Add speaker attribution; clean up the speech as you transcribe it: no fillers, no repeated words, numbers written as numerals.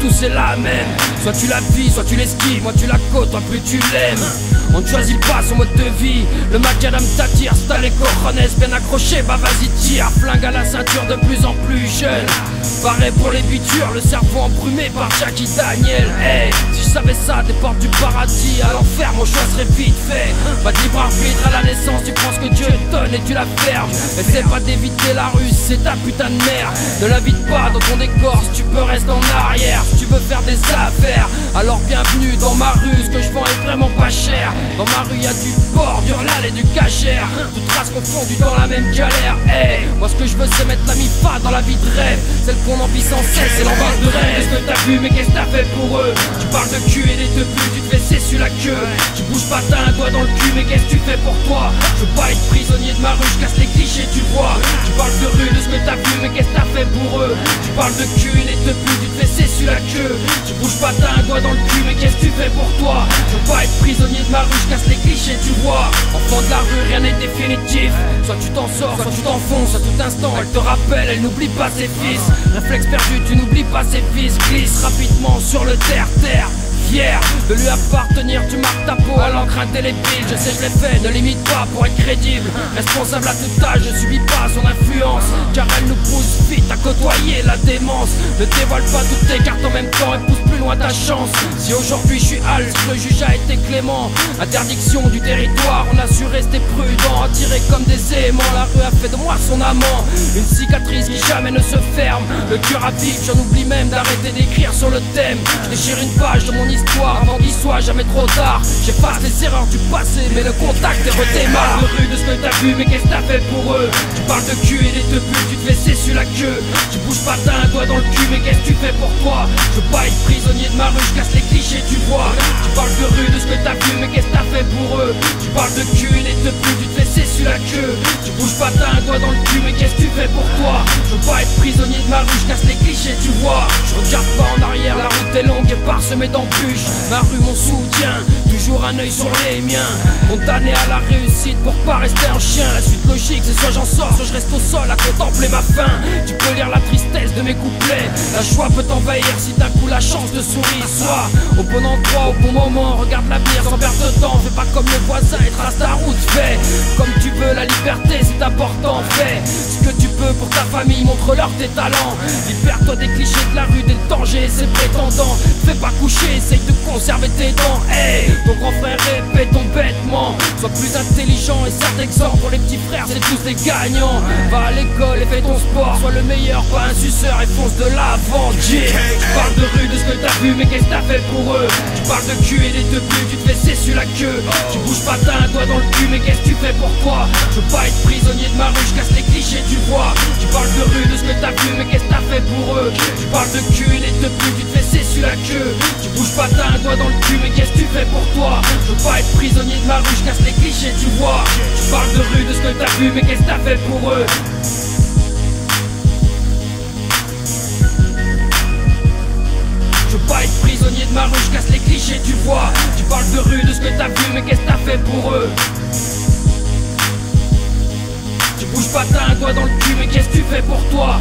Speaker 1: tous c'est la même. Soit tu la vis, soit tu l'esquives, moi tu la côtoies, plus tu l'aimes. On ne choisit pas son mode de vie. Le macadam t'attire, si t'as les cojones bien accrochés, bah vas-y tire. Flingue à la ceinture de plus en plus jeune. Pareil pour les bitures, le cerveau embrumé par Jackie Daniel. Hey, si je savais ça, des portes du paradis à l'enfer, mon choix serait vite fait. Pas de libre arbitre à la naissance, tu prends ce que Dieu te donne et tu la fermes. Essaie pas d'éviter la rue, c'est ta putain de merde. Ne la vide pas dans ton décor, si tu peux rester en arrière. Si tu veux faire des affaires, alors bienvenue dans ma rue. Ce que je vends est vraiment pas cher. Dans ma rue y'a du porc, du relal et du cachère. Toutes races confondues dans la même galère. Hey, moi ce que je veux c'est mettre la mi-fa dans la vie de rêve. Celle qu'on envie sans cesse, c'est l'envers de rêve. Qu'est-ce que t'as vu, mais qu'est-ce que t'as fait pour eux? Tu parles de cul et des deux buts, tu te fais cesser la queue. Tu bouges pas, t'as un doigt dans le cul, mais qu'est-ce que tu fais pour toi? Je veux pas être prisonnier de ma rue, je casse les clichés, tu vois. Tu parles de rue, de ce que t'as vu, mais qu'est-ce que t'as fait pour eux? Tu parles de cul et des deux buts, tu te fais cesser la queue. Tu bouges pas, t'as un doigt dans le cul, mais qu'est-ce que tu fais pour toi? Je veux pas être prisonnier de ma rue, je casse les clichés, tu vois. Enfant de la rue, rien n'est définitif. Soit tu t'en sors, soit tu t'enfonces. À tout instant, elle te rappelle, elle n'oublie pas ses fils. Réflexe perdu, tu n'oublies pas ses fils. Glisse rapidement sur le terre-terre. Fier de lui appartenir, tu marques ta peau à l'encre indélébile. Je sais, je l'ai fait, ne limite pas pour être crédible. Responsable à tout âge, je subis pas son influence, car elle nous pousse vite à côtoyer la démence. Ne dévoile pas toutes tes cartes en même temps et pousse plus loin ta chance. Si aujourd'hui je suis Hals, le juge a été clément. Interdiction du territoire, on a su rester prudent. Attiré comme des aimants, la rue a fait de moi son amant. Une cicatrice qui jamais ne se ferme. Le cœur à vif, j'en oublie même d'arrêter d'écrire sur le thème. Je déchire une page de mon histoire avant qu'il soit jamais trop tard. J'efface les erreurs du passé, mais le contact est redémarre. De rue, de ce que t'as vu, mais qu'est-ce que t'as fait pour eux? Tu parles de cul et des deux buts, tu te fais cesser la queue. Tu bouges pas, t'as un doigt dans le cul, mais qu'est-ce que tu fais pour toi? Je veux pas être prisonnier de ma rue, je casse les clichés, tu vois. Tu parles de rue, de ce que t'as vu, mais qu'est-ce que t'as fait pour eux? Tu parles de cul et des deux buts, tu te fais cesser la queue. Tu bouges pas, t'as un doigt dans le cul, mais qu'est-ce que tu fais pour toi? Je veux pas être prisonnier de ma rue, je casse les clichés, tu vois. Je regarde pas en arrière, la route est longue et parsemée d'embûches. Ma rue, mon soutien, toujours un œil sur les miens. Condamné à la réussite pour pas rester un chien. La suite logique, c'est soit j'en sors, soit je reste au sol à contempler ma faim. Tu peux lire la tristesse de mes couplets. La joie peut t'envahir si d'un coup la chance te sourit. Sois au bon endroit, au bon moment. Regarde l'avenir sans perdre de temps. Fais pas comme le voisin et trace ta route. Fais comme tu veux, la liberté c'est important. Fais ce que tu peux pour ta famille, montre-leur tes talents. Libère-toi des clichés de la rue, des dangers et ses prétendants. Fais pas coucher, essaye de conserver tes dents. Hey, ton grand frère répète ton bêtement. Sois plus intelligent et sers d'exemple pour les petits frères, c'est tous des gagnants. Va à l'école et fais ton sport, sois le meilleur, pas un suceur et fonce de l'avant. Yeah. Tu parles de rue, de ce que t'as vu, mais qu'est-ce que t'as fait pour eux? Tu parles de cul et des deux buts, tu te fais cesser la queue. Tu bouges pas, t'as un doigt dans le cul, mais qu'est-ce que tu fais pour toi? Je veux pas être prisonnier de ma rue, je casse les clichés, tu vois. Tu parles de rue, de ce que t'as vu, mais qu'est-ce que t'as fait pour eux? Tu parles de cul et des deux buts, tu te fais cesser la queue. Tu bouges pas, t'as un doigt dans le cul, mais qu'est-ce que tu fais pour toi? Je veux pas être prisonnier de ma rue, je casse les clichés, tu vois. Tu parles de rue, de ce que t'as vu, mais qu'est-ce que t'as fait pour eux? Je veux pas être prisonnier de ma rue, je casse les clichés, tu vois. Tu parles de rue, de ce que t'as vu, mais qu'est-ce que t'as fait pour eux? Tu bouges pas, t'as un doigt dans le cul, mais qu'est-ce que tu fais pour toi?